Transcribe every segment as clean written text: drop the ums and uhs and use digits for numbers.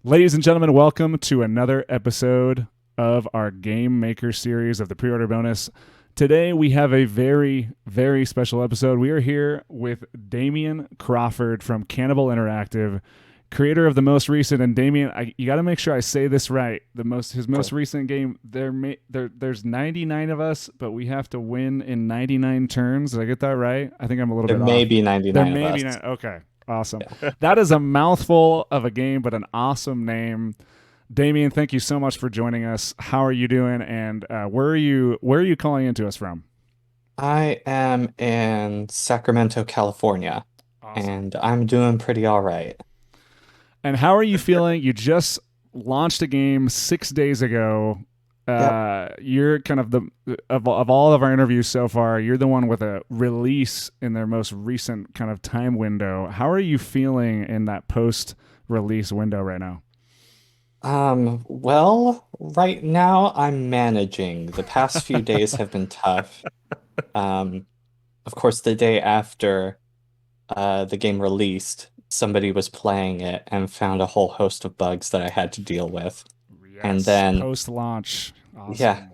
Ladies and gentlemen, welcome to another episode of our Game Maker series of the pre-order bonus. Today we have a very, very special episode. We are here with Damien Crawford from Cannibal Interactive, creator of the most recent. And Damien, you got to make sure I say this right. His most Cool. recent game. There's 99 of us, but we have to win in 99 turns. Did I get that right? I think I'm a little There bit may off. be There 99 of may be us. not. Okay, awesome. Yeah. That is a mouthful of a game, but an awesome name. Damien, thank you so much for joining us. How are you doing? And where are you calling into us from? I am in Sacramento, California, Awesome. and I'm doing pretty all right. And how are you feeling? You just launched a game 6 days ago. Yep. You're kind of the of all of our interviews so far. You're the one with a release in their most recent kind of time window. How are you feeling in that post release window right now? Well, right now I'm managing. The past few days have been tough. Um, of course, the day after the game released, somebody was playing it and found a whole host of bugs that I had to deal with. And Yes, then, post launch. yeah, Awesome.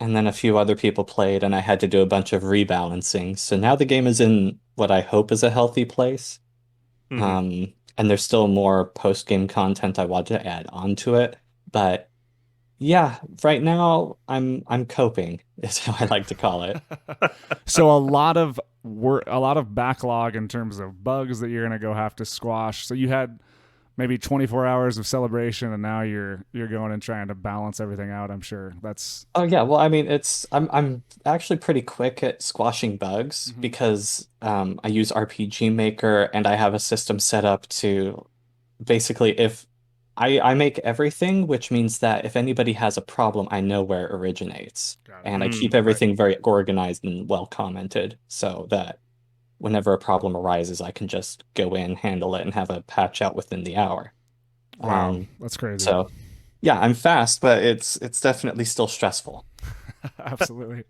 and then a few other people played, and I had to do a bunch of rebalancing. So now the game is in what I hope is a healthy place. hmm And there's still more post-game content I want to add onto it. But yeah, right now I'm coping, is how I like to call it. So a lot of backlog in terms of bugs that you're gonna go have to squash. So you had maybe 24 hours of celebration, and now you're going and trying to balance everything out. I'm sure that's. Oh yeah, well I mean I'm actually pretty quick at squashing bugs Mhm. because I use RPG Maker and I have a system set up to basically if I make everything, which means that if anybody has a problem, I know where it originates. Got it. And I keep Right. everything very organized and well commented so that whenever a problem arises, I can just go in, handle it, and have a patch out within the hour. Wow, Um, that's crazy. so yeah, I'm fast, but it's definitely still stressful. Absolutely.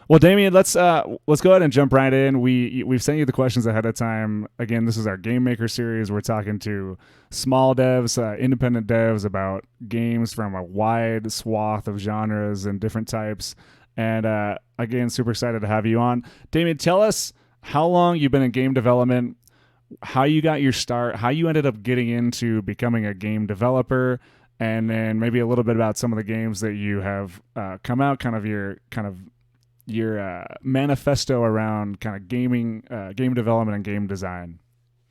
Well, Damien, let's go ahead and jump right in. We've sent you the questions ahead of time. Again, this is our Game Maker series. We're talking to small devs, independent devs about games from a wide swath of genres and different types. And again, super excited to have you on. Damien, tell us how long you've been in game development, how you got your start, how you ended up getting into becoming a game developer, and then maybe a little bit about some of the games that you have come out, kind of your manifesto around kind of game development, and game design.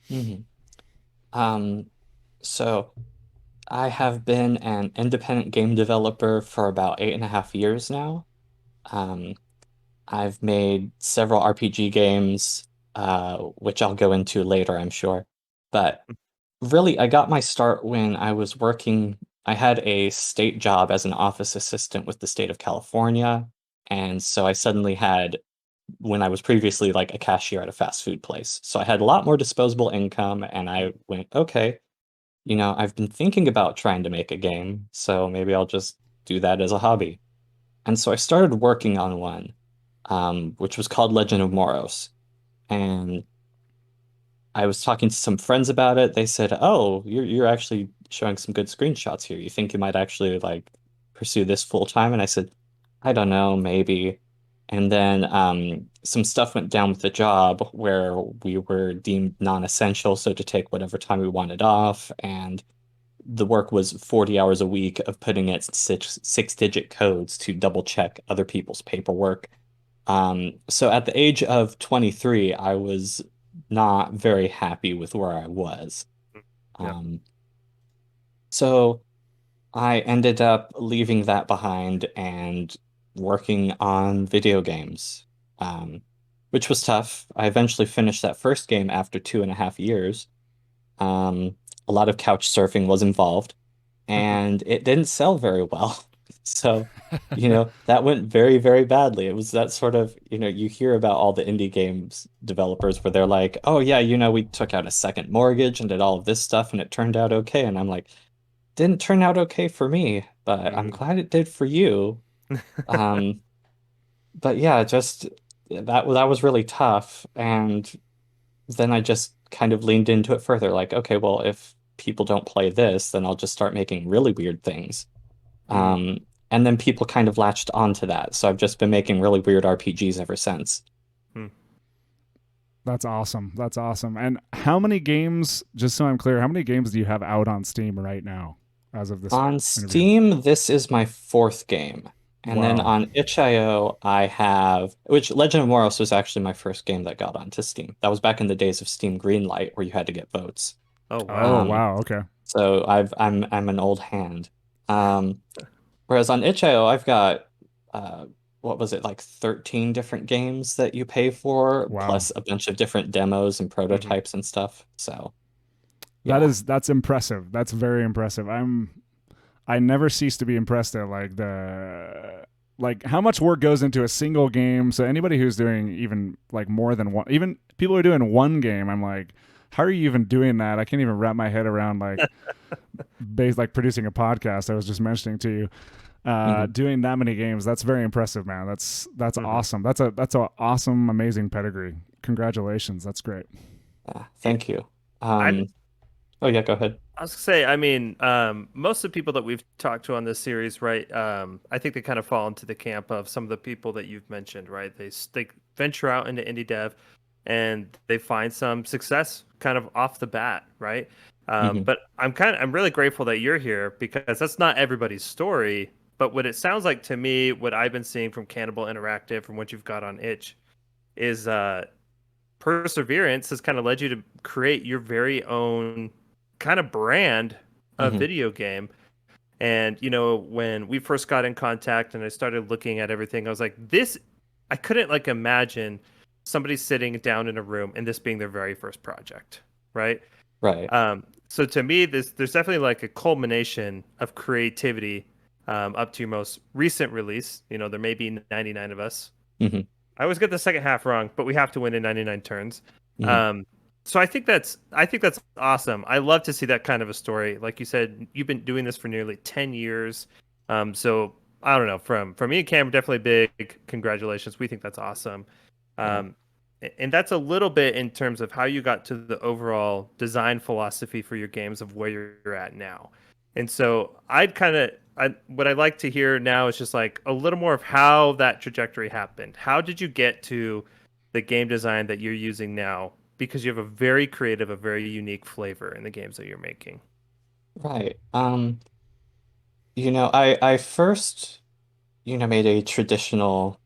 hmm Um, so I have been an independent game developer for about 8.5 years now. Um, I've made several RPG games, which I'll go into later, I'm sure. But really, I got my start when I was working. I had a state job as an office assistant with the state of California. And so I suddenly had, when I was previously like a cashier at a fast food place. So I had a lot more disposable income, and I went, okay, I've been thinking about trying to make a game, so maybe I'll just do that as a hobby. And so I started working on one, which was called Legend of Moros. And I was talking to some friends about it. They said, "Oh, you're actually showing some good screenshots here. You think you might actually like pursue this full time?" And I said, "I don't know, maybe." And then some stuff went down with the job where we were deemed non-essential, so to take whatever time we wanted off, and the work was 40 hours a week of putting in six-digit codes to double check other people's paperwork. So at the age of 23, I was not very happy with where I was. Yeah. Um, so I ended up leaving that behind and working on video games, which was tough. I eventually finished that first game after 2.5 years. Um, a lot of couch surfing was involved, and it didn't sell very well. So, that went very, very badly. It was that sort of, you hear about all the indie games developers where they're like, oh, yeah, we took out a second mortgage and did all of this stuff and it turned out okay. And I'm like, didn't turn out okay for me, but I'm hmm glad it did for you. Um, but yeah, just that was really tough. And then I just kind of leaned into it further, like, okay, well, people don't play this, then I'll just start making really weird things. Mm. Um, and then people kind of latched onto that. So I've just been making really weird RPGs ever since. Mm. That's awesome. That's awesome. And how many games, just so I'm clear, how many games do you have out on Steam right now as of this On interview? Steam, this is my fourth game. And then Wow. on itch.io, I have, which Legend of Moros was actually my first game that got onto Steam. That was back in the days of Steam Greenlight, where you had to get votes. Oh Oh, wow. Um, wow. Okay. so I'm an old hand. Um, Whereas on itch.io, I've got what was it, like 13 different games that you pay for, Wow. plus a bunch of different demos and Hmm. prototypes and stuff. So yeah. That's impressive. That's very impressive. I never cease to be impressed at like how much work goes into a single game. So anybody who's doing even like more than one, even people who are doing one game, I'm like, how are you even doing that? I can't even wrap my head around like producing a podcast. I was just mentioning to you, Mhm. doing that many games. That's very impressive, man. That's Hmm. awesome. That's a awesome, amazing pedigree. Congratulations. That's great. Yeah, Yeah. thank you. I Oh yeah, go ahead. I was gonna say, I mean, most of the people that we've talked to on this series, right? I think they kind of fall into the camp of some of the people that you've mentioned, right? They venture out into indie dev, and they find some success kind of off the bat, right? Hmm. But I'm really grateful that you're here because that's not everybody's story. But what it sounds like to me, what I've been seeing from Cannibal Interactive, from what you've got on Itch, is perseverance has kind of led you to create your very own kind of brand of Hmm. video game. And when we first got in contact and I started looking at everything, I was like, this, I couldn't like imagine somebody sitting down in a room and this being their very first project, right? Right. So to me, there's definitely like a culmination of creativity up to your most recent release. There may be 99 of us. Hmm. I always get the second half wrong, but we have to win in 99 turns. Hmm. Um, so I think that's awesome. I love to see that kind of a story. Like you said, you've been doing this for nearly 10 years. So I don't know, from me and Cam, definitely big congratulations. We think that's awesome. Yeah. Um, and that's a little bit in terms of how you got to the overall design philosophy for your games of where you're at now. And so what I'd like to hear now is just like a little more of how that trajectory happened. How did you get to the game design that you're using now? Because you have a very creative, a very unique flavor in the games that you're making. Right. I first, made a traditional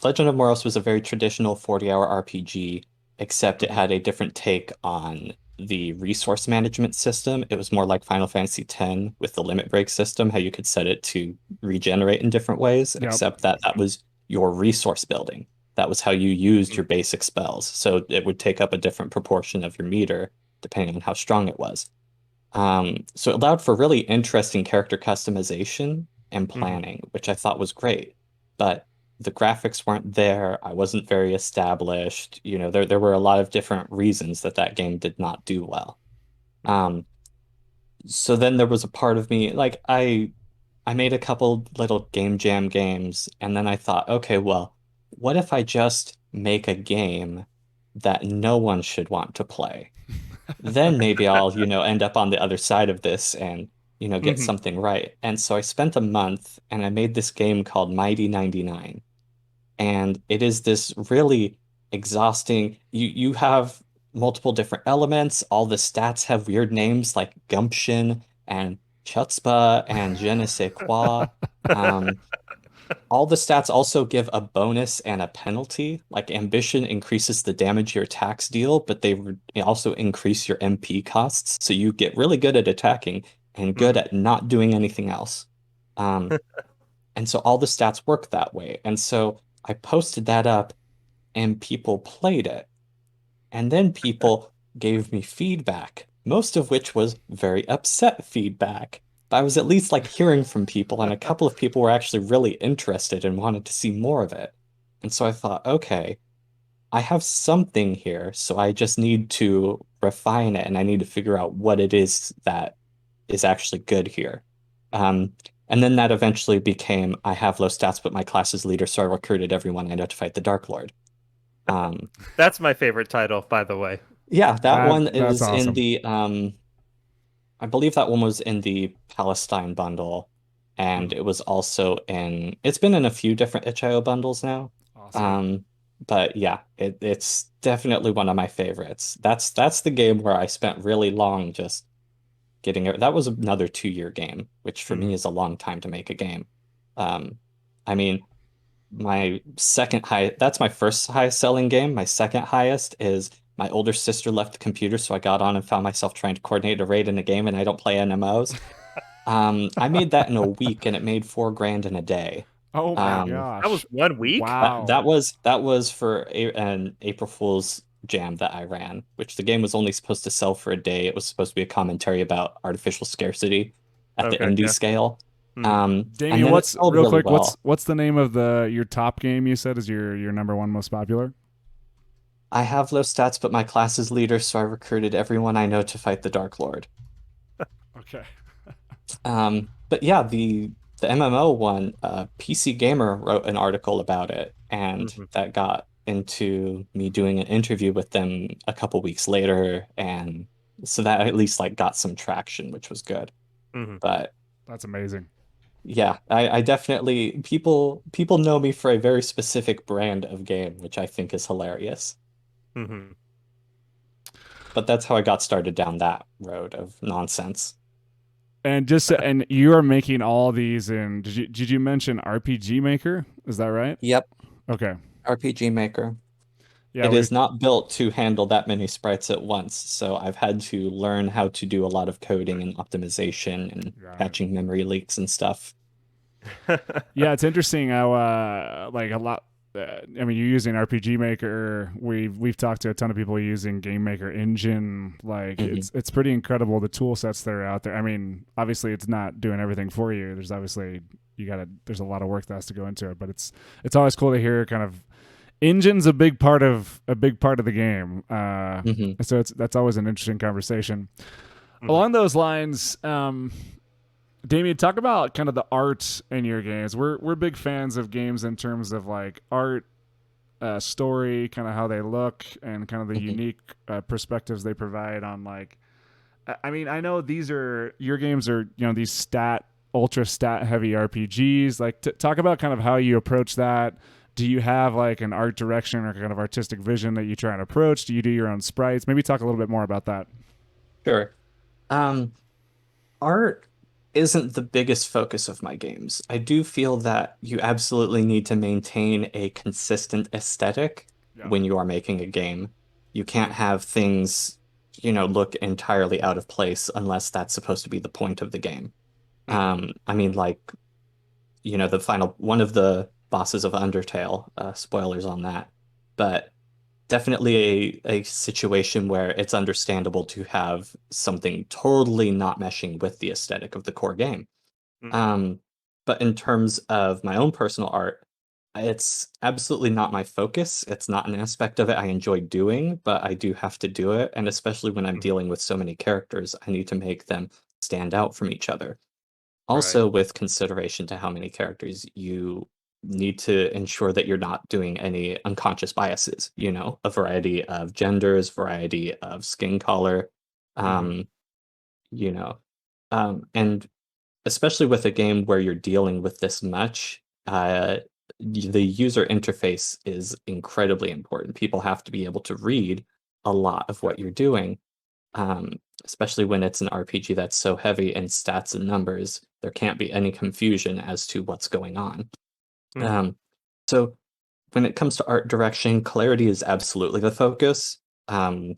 Legend of Moros was a very traditional 40-hour RPG, except it Mhm. had a different take on the resource management system. It was more like Final Fantasy X with the limit break system, how you could set it to regenerate in different ways, Yep. except that that was your resource building. That was how you used your basic spells. So it would take up a different proportion of your meter, depending on how strong it was. So it allowed for really interesting character customization and Mm-hmm. planning, which I thought was great. But the graphics weren't there. I wasn't very established. There were a lot of different reasons that that game did not do well. Um, so then there was a part of me, like I made a couple little game jam games, and then I thought, okay, well, what if I just make a game that no one should want to play? Then maybe I'll, end up on the other side of this and, get Mm-hmm. something right. And so I spent a month and I made this game called Mighty 99. And it is this really exhausting, you have multiple different elements. All the stats have weird names like gumption and chutzpah and je ne sais quoi. Um, all the stats also give a bonus and a penalty. Like ambition increases the damage your attacks deal, but they also increase your MP costs. So you get really good at attacking and good Mm-hmm. at not doing anything else. Um, and so all the stats work that way. And so I posted that up and people played it. And then people gave me feedback, most of which was very upset feedback. But I was at least like hearing from people, and a couple of people were actually really interested and wanted to see more of it. And so I thought, okay, I have something here, so I just need to refine it and I need to figure out what it is that is actually good here. Um, and then that eventually became I have low stats, but my class is leader, so I recruited everyone I know to fight the Dark Lord. Um, That's my favorite title, by the way. Yeah, that one That's is in awesome. the I believe that one was in the Palestine bundle, and Mhm. it was also in. It's been in a few different itch.io bundles now. Awesome. Um, but yeah, it's definitely one of my favorites. That's the game where I spent really long just getting it. That was another 2 year game, which for me Mhm. is a long time to make a game. Um, I mean, my second high, that's my first highest selling game. My second highest is my older sister left the computer, so I got on and found myself trying to coordinate a raid in a game, and I don't play NMOs. I made that in a week, and it made 4 grand in a day. Oh my Wow. That gosh. was 1 week? Wow. That was for an April Fool's jam that I ran, which the game was only supposed to sell for a day. It was supposed to be a commentary about artificial scarcity at the Okay, indie yeah. scale. Hmm. And Damien, then it what's sold real really quick? What's well. what's the name of your top game you said is your number one most popular? I have low stats, but my class is leader, so I recruited everyone I know to fight the Dark Lord. Okay. But yeah, the MMO one, PC Gamer wrote an article about it, and Hmm. that got into me doing an interview with them a couple weeks later, and so that at least like got some traction, which was good. Hmm. But That's amazing. yeah, I definitely people know me for a very specific brand of game, which I think is hilarious. Hmm. But that's how I got started down that road of nonsense. And you are making all these in did you mention RPG Maker? Is that right? Yep, Okay. RPG Maker. Yeah, It we is not built to handle that many sprites at once, so I've had to learn how to do a lot of coding and optimization and got it. patching memory leaks and stuff. Yeah, it's interesting how like a lot. I mean, you're using RPG Maker. We've talked to a ton of people using Game Maker Engine. Like Hmm. it's pretty incredible the tool sets that are out there. I mean, obviously it's not doing everything for you. There's obviously there's a lot of work that has to go into it. But it's always cool to hear kind of engine's a big part of the game. Hmm. So that's always an interesting conversation. Hmm. Along those lines, Damien, talk about kind of the art in your games. We're big fans of games in terms of like art, story, kind of how they look, and kind of the Hmm. unique perspectives they provide on like. I mean, I know these are your games are these ultra stat heavy RPGs. Like, talk about kind of how you approach that. Do you have like an art direction or kind of artistic vision that you try and approach? Do you do your own sprites? Maybe talk a little bit more about that. Sure. Um, Art isn't the biggest focus of my games. I do feel that you absolutely need to maintain a consistent aesthetic Yeah. when you are making a game. You can't have things, look entirely out of place unless that's supposed to be the point of the game. Hmm. I mean, like, the final one of the bosses of Undertale, spoilers on that, but definitely a situation where it's understandable to have something totally not meshing with the aesthetic of the core game. Hmm. Um, but in terms of my own personal art, it's absolutely not my focus. It's not an aspect of it I enjoy doing, but I do have to do it. And especially when I'm Hmm. dealing with so many characters, I need to make them stand out from each other. Right. Also, with consideration to how many characters, you need to ensure that you're not doing any unconscious biases, a variety of genders, variety of skin color, Hmm. um, you know, and especially with a game where you're dealing with this much, the user interface is incredibly important. People have to be able to read a lot of Yep. what you're doing, especially when it's an RPG that's so heavy in stats and numbers. There can't be any confusion as to what's going on. Hmm. Um, so when it comes to art direction, clarity is absolutely the focus. Um,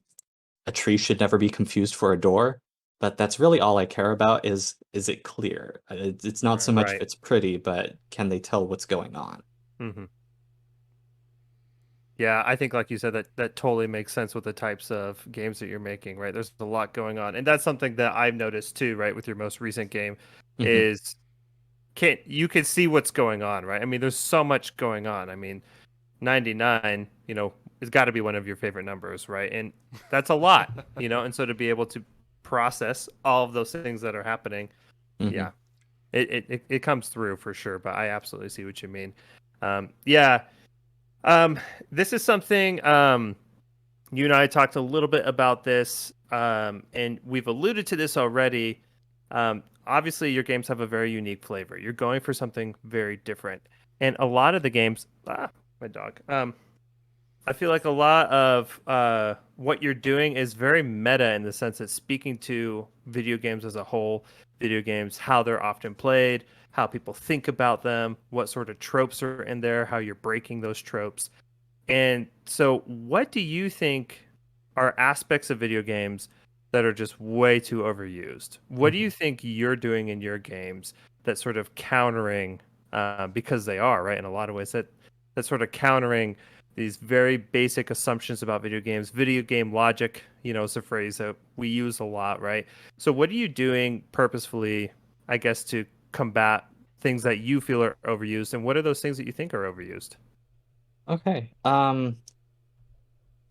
a tree should never be confused for a door, but that's really all I care about is it clear? It's not so Right. much if Right. it's pretty, but can they tell what's going on? Hmm. Yeah, I think like you said, that totally makes sense with the types of games that you're making, right? There's a lot going on. And that's something that I've noticed too, right, with your most recent game Hmm. is can see what's going on, right? I mean, there's so much going on. I mean, 99, has got to be one of your favorite numbers, right? And that's a lot, and so to be able to process all of those things that are happening, Hmm. yeah, it comes through for sure. But I absolutely see what you mean. Yeah, um, this is something you and I talked a little bit about this, and we've alluded to this already. Obviously, your games have a very unique flavor. You're going for something very different, and a lot of the games, my dog. I feel like a lot of what you're doing is very meta in the sense that speaking to video games as a whole, video games, how they're often played, how people think about them, what sort of tropes are in there, how you're breaking those tropes. And so, what do you think are aspects of video games that are just way too overused? What do you think you're doing in your games that's sort of countering, because they are, right, in a lot of ways, that's sort of countering these very basic assumptions about video games? Video game logic, is a phrase that we use a lot, right? So, what are you doing purposefully, I guess, to combat things that you feel are overused, and what are those things that you think are overused? Okay.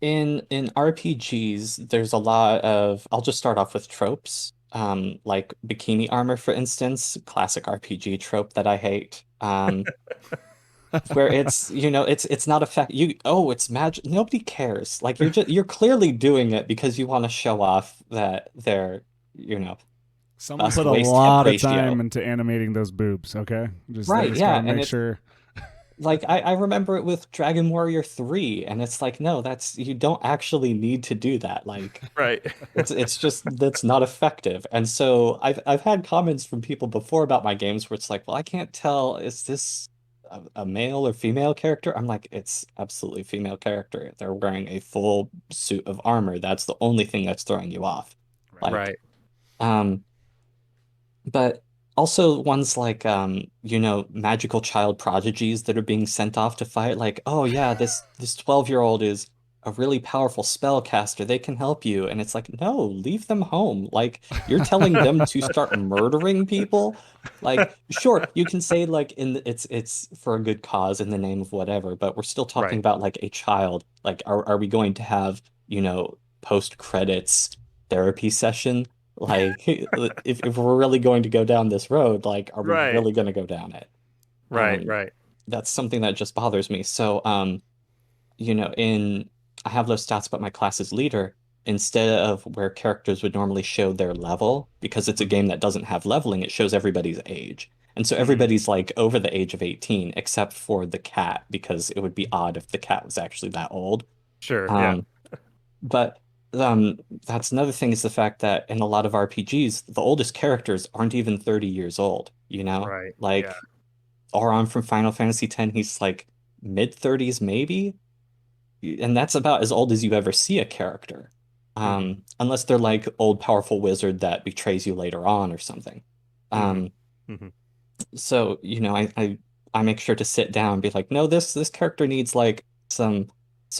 In RPGs, there's a lot of, I'll just start off with tropes. Like bikini armor, for instance, classic RPG trope that I hate. Where it's not a fact. It's magic. Nobody cares. Like you're clearly doing it because you want to show off that they're, you know, Someone bust put a waist hip lot of time ratio. into animating those boobs. Okay, I Right, just got yeah, to and make it's sure. like I remember it with Dragon Warrior 3, and it's like, no, that's you don't actually need to do that. Like Right. it's just that's not effective. And so I've had comments from people before about my games where it's like, well, I can't tell, is this a male or female character? I'm like, it's absolutely female character. They're wearing a full suit of armor. That's the only thing that's throwing you off. Right. Like, Right. um, but also ones like magical child prodigies that are being sent off to fight, like, oh yeah, this 12-year-old is a really powerful spellcaster. They can help you. And it's like, no, leave them home. Like you're telling them to start murdering people? Like, sure, you can say like it's for a good cause in the name of whatever, but we're still talking Right. about like a child. Like, are we going to have, post credits therapy session? Like, if we're really going to go down this road, like, are we Right. really going to go down it? Right. Um, Right. that's something that just bothers me. So, in I have those stats, but my class is leader, instead of where characters would normally show their level, because it's a Hmm. game that doesn't have leveling, it shows everybody's age. And so Hmm. everybody's like over the age of 18, except for the cat, because it would be odd if the cat was actually that old. Sure. Yeah. Um, but um, that's another thing, is the fact that in a lot of RPGs, the oldest characters aren't even 30 years old, you know? Right. Yeah. Like Auron from Final Fantasy X, he's like mid 30s maybe, and that's about as old as you ever see a character. Hmm. Unless they're like old powerful wizard that betrays you later on or something. Hmm. Um, Hmm. so I make sure to sit down and be like, no, this character needs like some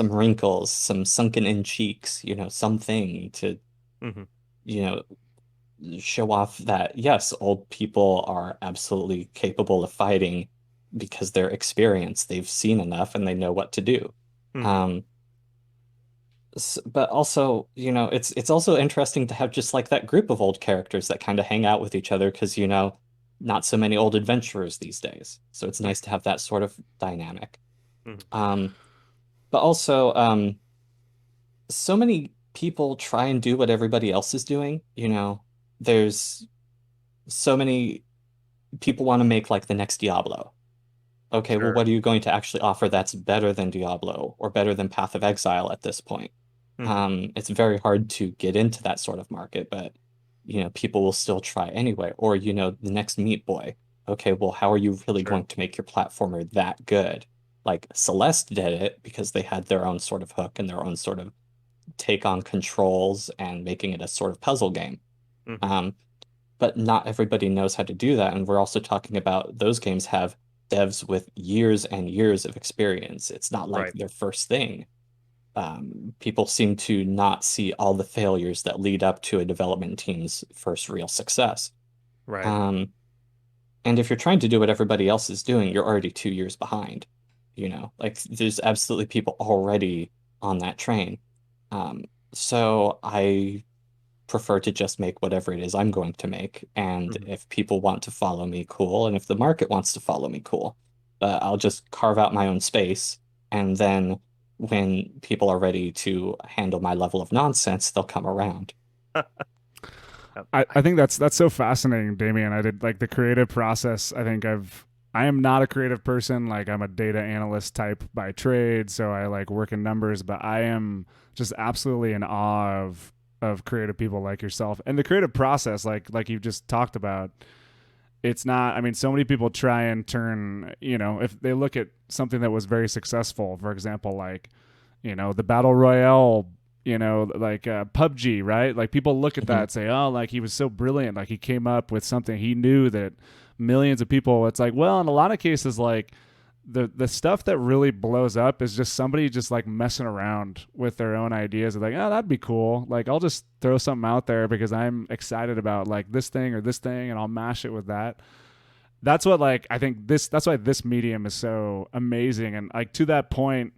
wrinkles, some sunken in cheeks, something to, Hmm. you know, show off that yes, old people are absolutely capable of fighting because they're experienced, they've seen enough and they know what to do. Hmm. Um, but also, it's also interesting to have just like that group of old characters that kind of hang out with each other because, not so many old adventurers these days. So it's nice to have that sort of dynamic. Hmm. Um, but also, so many people try and do what everybody else is doing. There's so many people want to make like the next Diablo. Okay, well, Sure. what are you going to actually offer that's better than Diablo or better than Path of Exile at this point? Hmm. It's very hard to get into that sort of market, but people will still try anyway. Or, the next Meat Boy. Okay, well, how are you really Sure. going to make your platformer that good? Like Celeste did it because they had their own sort of hook and their own sort of take on controls and making it a sort of puzzle game. Hmm. Um, but not everybody knows how to do that. And we're also talking about those games have devs with years and years of experience. It's not like Right. their first thing. People seem to not see all the failures that lead up to a development team's first real success. Right. Um, and if you're trying to do what everybody else is doing, you're already 2 years behind. Like there's absolutely people already on that train. Um, so I prefer to just make whatever it is I'm going to make. And Hmm. if people want to follow me, cool. And if the market wants to follow me, cool. But I'll just carve out my own space. And then when people are ready to handle my level of nonsense, they'll come around. I think that's so fascinating, Damien. I did like the creative process. I am not a creative person. Like I'm a data analyst type by trade, so I like work in numbers, but I am just absolutely in awe of creative people like yourself. And the creative process, like you've just talked about, it's not, I mean, so many people try and turn, if they look at something that was very successful, for example, like, the battle royale, like PUBG, right? Like people look at that Mhm. and say, oh, like he was so brilliant. Like he came up with something, he knew that millions of people, it's like, well, in a lot of cases, like the stuff that really blows up is just somebody just like messing around with their own ideas of like, oh, that'd be cool. Like I'll just throw something out there because I'm excited about like this thing or this thing, and I'll mash it with that. That's what, like, I think that's why this medium is so amazing. And like to that point,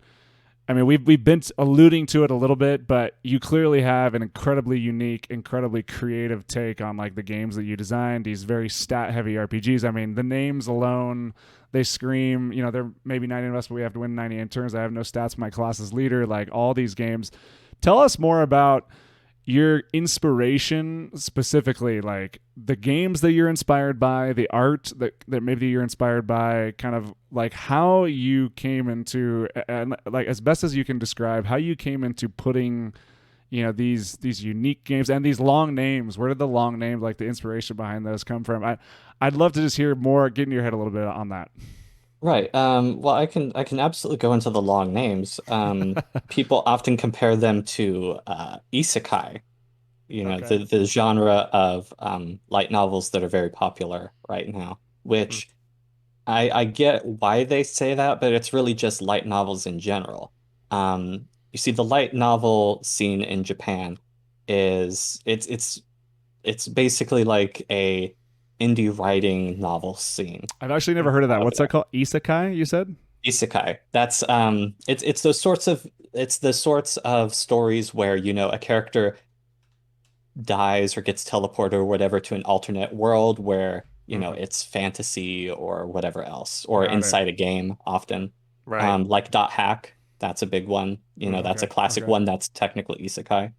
I mean, we've been alluding to it a little bit, but you clearly have an incredibly unique, incredibly creative take on like the games that you designed. These very stat heavy RPGs. I mean, the names alone, they scream. They're maybe 90 of us, but we have to win 90 in turns. I have no stats. My class is leader. Like all these games. Tell us more about your inspiration, specifically like the games that you're inspired by, the art that maybe you're inspired by, kind of like how you came into, and like as best as you can describe how you came into putting these unique games and these long names. Where did the long names, like the inspiration behind those, come from? I'd love to just hear more, get in your head a little bit on that. Right. Well, I can absolutely go into the long names. People often compare them to isekai, Okay. the genre of light novels that are very popular right now, Mhm. which I get why they say that, but it's really just light novels in general. You see, the light novel scene in Japan is it's basically like a indie writing novel scene I've actually never heard of that. over What's that there. called? Isekai, you said? Isekai. That's it's the sorts of stories where, a character dies or gets teleported or whatever to an alternate world where, Mhm. it's fantasy or whatever else, or Got it. inside a game often. Right. Like Dot Hack, that's a big one. That's Mhm. a Okay. classic Okay. one that's technically isekai.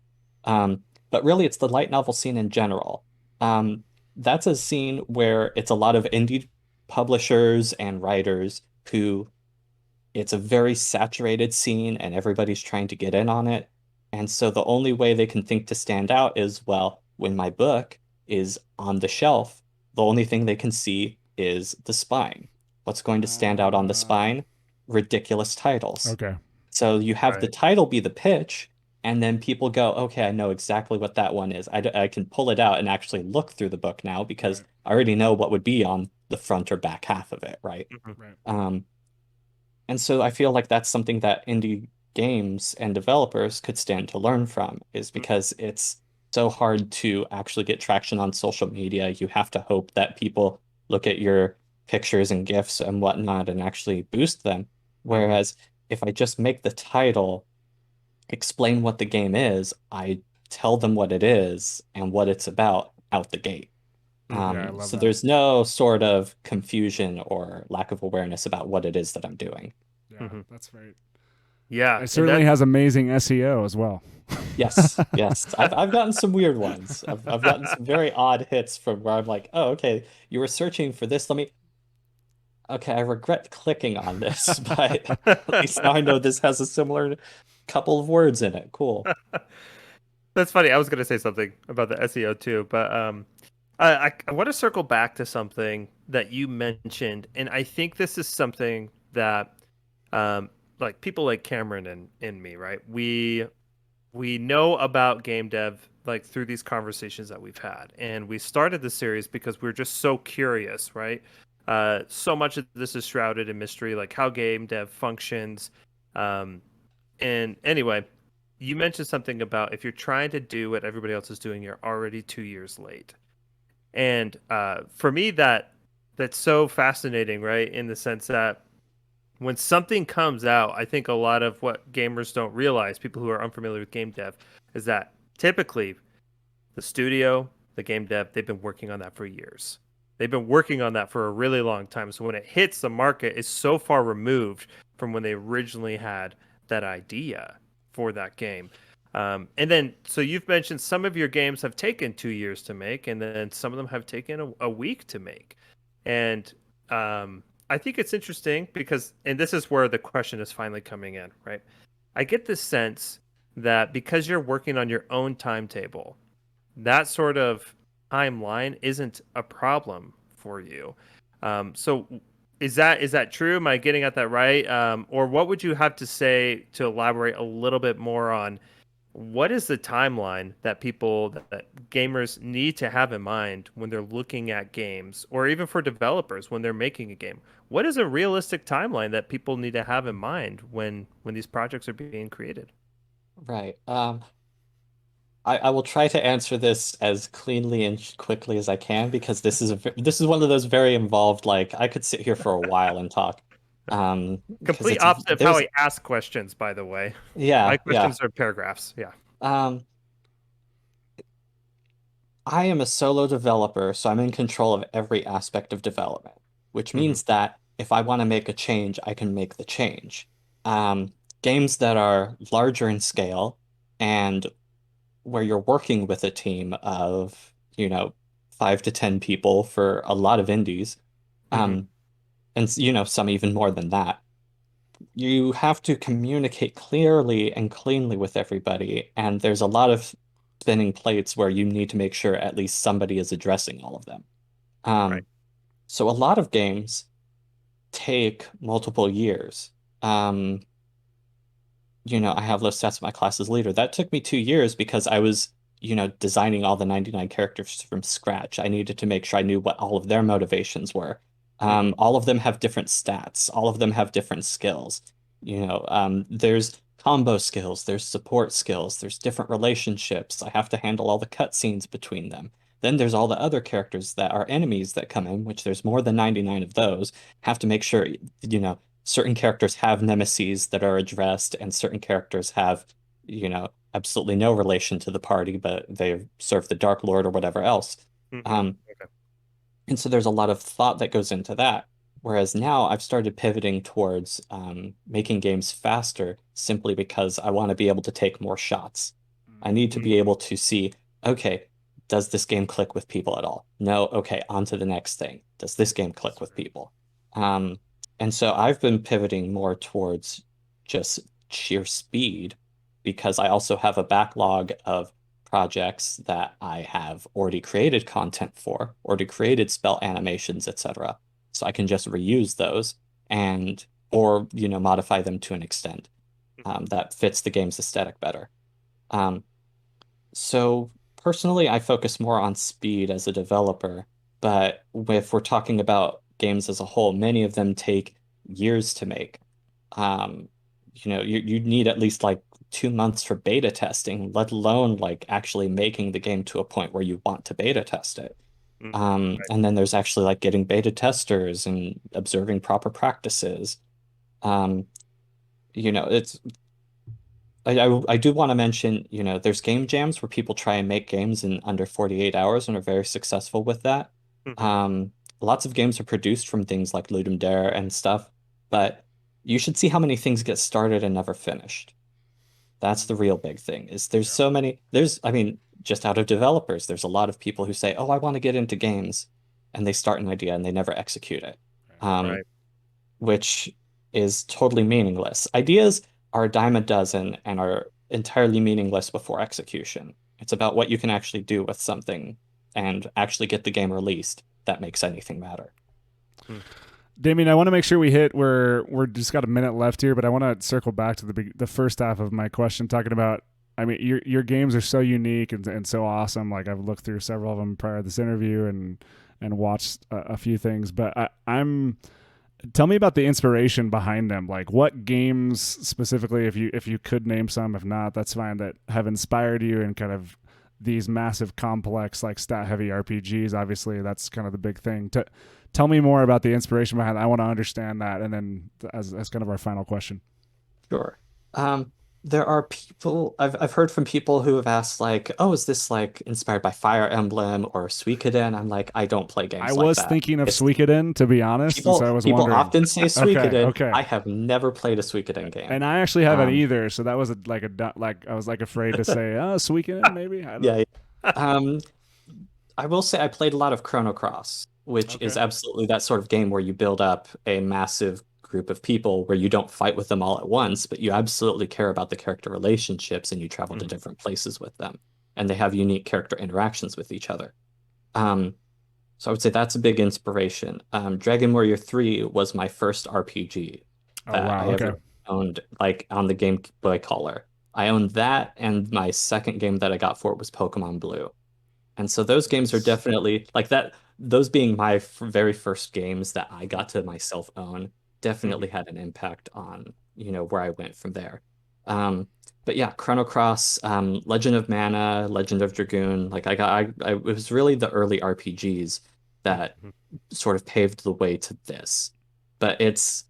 But really it's the light novel scene in general. Um, that's a scene where it's a lot of indie publishers and writers who it's a very saturated scene and everybody's trying to get in on it. And so the only way they can think to stand out is, well, when my book is on the shelf, the only thing they can see is the spine. What's going to stand out on the Uh, spine? Ridiculous titles. okay. So you have the Right. title be the pitch, and then people go, okay, I know exactly what that one is. I can pull it out and actually look through the book now because Right. I already know what would be on the front or back half of it, right? Mhm. Right. Um, and so I feel like that's something that indie games and developers could stand to learn from, is because it's so hard to actually get traction on social media. You have to hope that people look at your pictures and GIFs and whatnot and actually boost them. Mhm. Whereas if I just make the title explain what the game is, I tell them what it is and what it's about out the gate. Mhm. Yeah, I love So that. there's no sort of confusion or lack of awareness about what it is that I'm doing. Yeah, Mhm. that's right. Yeah, It and certainly that's has amazing SEO as well. Yes, yes. I've gotten some weird ones. I've gotten some very odd hits from where I'm like, oh, okay, you were searching for this. Okay, I regret clicking on this, but at least now I know this has a similar couple of words in it. Cool. that's funny. I was going to say something about the SEO too, but I want to circle back to something that you mentioned, and I think this is something that like people like Cameron and me, right? We know about game dev like through these conversations that we've had, and we started the series because we are just so curious, right? So much of this is shrouded in mystery, like how game dev functions. Um, and anyway, you mentioned something about if you're trying to do what everybody else is doing, you're already 2 years late. And for me, that's so fascinating, right? In the sense that when something comes out, I think a lot of what gamers don't realize, people who are unfamiliar with game dev, is that typically the studio, the game dev, they've been working on that for years. They've been working on that for a really long time. So when it hits the market, it's so far removed from when they originally had that idea for that game. And then, so you've mentioned some of your games have taken 2 years to make, and then some of them have taken a week to make. And I think it's interesting because, and this is where the question is finally coming in, right? I get this sense that because you're working on your own timetable, that sort of timeline isn't a problem for you. So is that true? Am I getting at that right? Or what would you have to say to elaborate a little bit more on what is the timeline that that gamers need to have in mind when they're looking at games, or even for developers when they're making a game? What is a realistic timeline that people need to have in mind when these projects are being created? Right. I will try to answer this as cleanly and quickly as I can because this is one of those very involved, like I could sit here for a while and talk. Because Complete it's opposite of how there's I ask questions, by the way. My yeah. questions are paragraphs. Yeah. Um, I am a solo developer, so I'm in control of every aspect of development, which Hmm. means that if I want to make a change, I can make the change. Um, Games that are larger in scale and where you're working with a team of, 5 to 10 people for a lot of indies, Hmm. um, and some even more than that. You have to communicate clearly and cleanly with everybody, and there's a lot of spinning plates where you need to make sure at least somebody is addressing all of them. Right. Um, so a lot of games take multiple years. Um, I have low stats in my class as leader. That took me 2 years because I was, designing all the 99 characters from scratch. I needed to make sure I knew what all of their motivations were. Hmm. All of them have different stats. All of them have different skills. There's combo skills, there's support skills, there's different relationships. I have to handle all the cutscenes between them. Then there's all the other characters that are enemies that come in, which there's more than 99 of those. Have to make sure, certain characters have nemesis that are addressed, and certain characters have, absolutely no relation to the party, but they serve the Dark Lord or whatever else. Hmm. Um, and so there's a lot of thought that goes into that. Whereas now I've started pivoting towards making games faster simply because I want to be able to take more shots. I need to be Hmm. able to see, okay, does this game click with people at all? No, okay, on to the next thing. Does this game click with people? Um, and so I've been pivoting more towards just sheer speed because I also have a backlog of projects that I have already created content for, already created spell animations, etc. So I can just reuse those and or modify them to an extent that fits the game's aesthetic better. Um, so personally, I focus more on speed as a developer, but if we're talking about games as a whole, many of them take years to make. Um, you need at least like 2 months for beta testing, let alone like actually making the game to a point where you want to beta test it. Hmm. And then there's actually like getting beta testers and observing proper practices. Um, it's I do want to mention, there's game jams where people try and make games in under 48 hours and are very successful with that. Hmm. Um, Lots of games are produced from things like Ludum Dare and stuff, but you should see how many things get started and never finished. That's the real big thing, is there's Yeah. so many, I mean, just out of developers, there's a lot of people who say, oh, I want to get into games, and they start an idea and they never execute it. Um, Right. which is totally meaningless. Ideas are a dime a dozen and are entirely meaningless before execution. It's about what you can actually do with something and actually get the game released that makes anything matter. Hmm. Damien, I want to make sure we hit. We're just got a minute left here, but I want to circle back to the first half of my question, talking about. I mean, your games are so unique and so awesome. Like I've looked through several of them prior to this interview and watched a few things, but I'm. Tell me about the inspiration behind them. Like what games specifically, if you could name some, if not, that's fine, that have inspired you and kind of these massive, complex, like stat heavy RPGs. Obviously, that's kind of the big thing. Tell me more about the inspiration behind that. I want to understand that, and then as kind of our final question. Sure. Um, there are people I've heard from people who have asked like, "Oh, is this like inspired by Fire Emblem or Suikoden?" I'm like, I don't play I games like was that. thinking of It's Suikoden, to be honest, and so I was people wondering. often say Okay, Suikoden. okay. I have never played a Suikoden game. And I actually haven't Um, either, so that was like I was like afraid to say, oh, Suikoden, maybe. I don't. yeah. Um, I will say I played a lot of Chrono Cross, which Okay. is absolutely that sort of game where you build up a massive group of people where you don't fight with them all at once, but you absolutely care about the character relationships and you travel to Mhm. different places with them. And they have unique character interactions with each other. Um, so I would say that's a big inspiration. Dragon Warrior 3 was my first RPG Oh that wow. I Okay. ever owned, like on the Game Boy Color. I owned that, and my second game that I got for it was Pokemon Blue. And so those games are Nice. definitely like that. Those being my very first games that I got to myself own Mhm. definitely had an impact on, where I went from there. Um, but yeah, Chrono Cross, Legend of Mana, Legend of Dragoon, like it was really the early RPGs that Mhm. sort of paved the way to this. But it's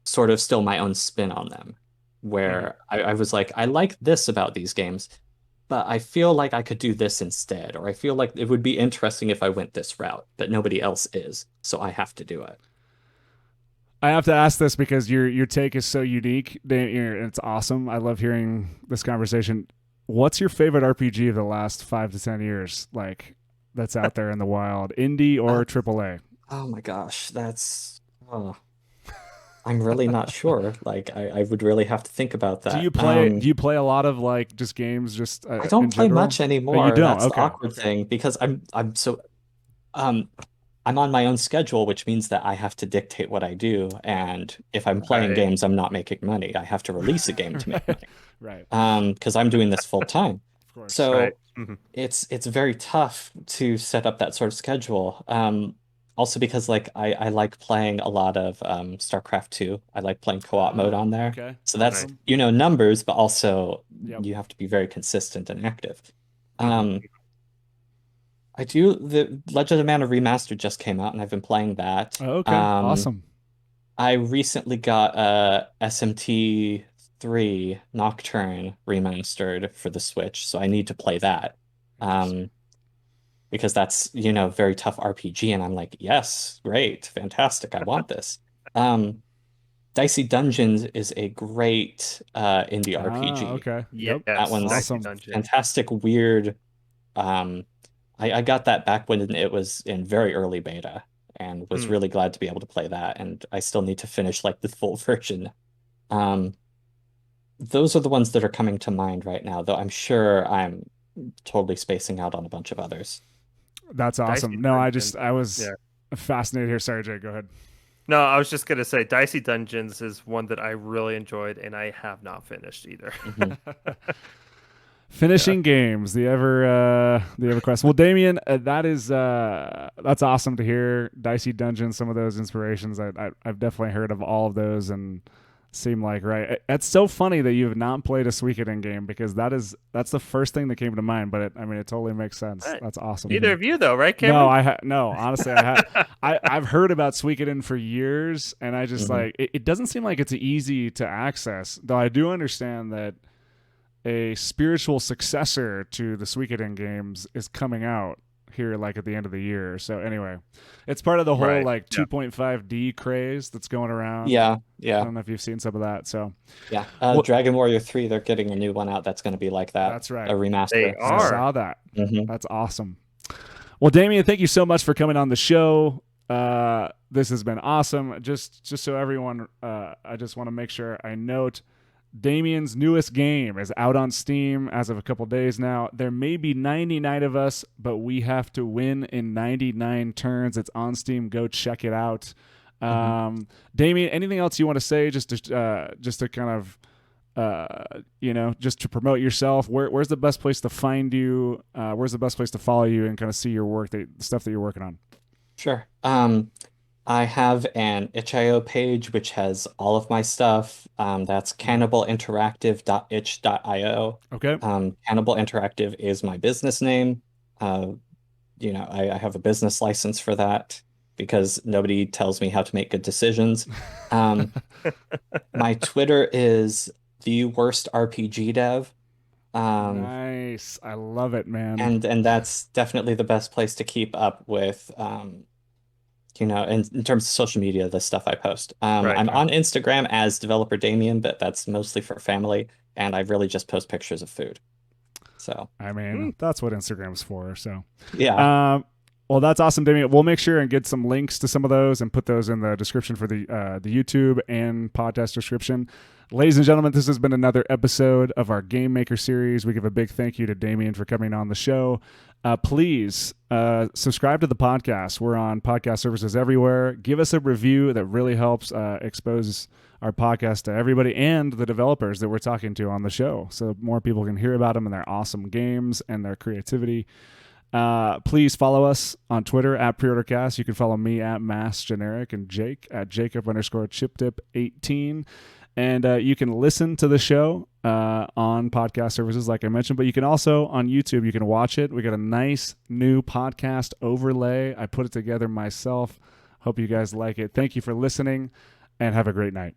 sort of still my own spin on them, Mhm. where I was like, I like this about these games, but I feel like I could do this instead, or I feel like it would be interesting if I went this route, but nobody else is, so I have to do it. I have to ask this because your take is so unique. It's awesome. I love hearing this conversation. What's your favorite RPG of the last 5 to 10 years? Like that's out there in the wild, indie Uh, or AAA? oh my gosh, oh, I'm really not sure. Like I would really have to think about Do you that. play? Do you play a lot of like just games, just I in don't play general? much Oh, you anymore. don't. That's the Okay. awkward thing because um I'm on my own schedule, which means that I have to dictate what I do. And if I'm playing Right. games, I'm not making money. I have to release a game to make Right. money. Right. Because I'm doing this full time. Of course. Right. So Mhm. it's very tough to set up that sort of schedule. Also because like I like playing a lot of StarCraft 2. I like playing co-op mode Oh, on there. okay. So that's, Right. Awesome. numbers, but also Yep. you have to be very consistent and active. Mhm. Um, the Legend of Mana Remastered just came out and I've been playing that. Oh, okay. Awesome. I recently got SMT 3 Nocturne remastered for the Switch, so I need to play that. Interesting. Um, because that's, very tough RPG, and I'm like, yes, great, fantastic, I want this. Um, Dicey Dungeons is a great indie Ah, RPG. okay. Yep. That Yes. one's Dicey Awesome. Dungeon. fantastic, weird. Um, I got that back when it was in very early beta and was Hmm. really glad to be able to play that. And I still need to finish like the full version. Um, those are the ones that are coming to mind right now, though I'm sure I'm totally spacing out on a bunch of others. That's Dicey awesome. No, Dungeon. I was Yeah. fascinated here. Sorry, Jay. Go ahead. No, I was just gonna say Dicey Dungeons is one that I really enjoyed, and I have not finished either. Hmm. Yeah. Finishing games, the ever quest. Well, Damien, that's awesome to hear. Dicey Dungeon, some of those inspirations. I've definitely heard of all of those and seem like right. It's so funny that you have not played a Suikoden game because that's the first thing that came to mind. But I mean, it totally makes sense. Right. That's awesome. Neither of you though, right, No, Cameron? no. Honestly, I've heard about Suikoden for years, and I just Hmm. like it doesn't seem like it's easy to access. Though I do understand that a spiritual successor to the Suikoden games is coming out here like at the end of the year. So anyway, it's part of the whole Right. like Yeah. 2.5D craze that's going around. Yeah, I yeah, don't know if you've seen some of that. So yeah. what? Dragon Warrior 3, they're getting a new one out that's going to be like that, That's a right. They remaster. I So, are. saw that. mhm. That's awesome. Well, Damien, thank you so much for coming on the show. This has been awesome. Just so everyone, I just want to make sure I note Damien's newest game is out on Steam as of a couple days now. There may be 99 of us, but we have to win in 99 turns. It's on Steam. Go check it out. Mhm. Damien, anything else you want to say just to kind of just to promote yourself? Where's the best place to find you? Where's the best place to follow you and kind of see your work, the stuff that you're working on? Sure. I have an itch.io page which has all of my stuff. That's Mm-hmm. cannibalinteractive.itch.io. Okay. Cannibal Interactive is my business name. Uh, I have a business license for that because nobody tells me how to make good decisions. Um, my Twitter is the worst RPG dev. Nice. I love it, man. And that's definitely the best place to keep up with, in terms of social media, the stuff I post. Right. I'm on Instagram as developer Damien, but that's mostly for family, and I really just post pictures of food. So I mean, that's what Instagram's for. So yeah. Well, that's awesome, Damien. We'll make sure and get some links to some of those and put those in the description for the YouTube and podcast description. Ladies and gentlemen, this has been another episode of our Game Maker series. We give a big thank you to Damien for coming on the show. Please subscribe to the podcast. We're on podcast services everywhere. Give us a review. That really helps expose our podcast to everybody and the developers that we're talking to on the show, so more people can hear about them and their awesome games and their creativity. Please follow us on Twitter at PreorderCast. You can follow me at MassGeneric and Jake at Jacob_ChipDip18. And you can listen to the show on podcast services, like I mentioned, but you can also on YouTube, you can watch it. We got a nice new podcast overlay. I put it together myself. Hope you guys like it. Thank you for listening and have a great night.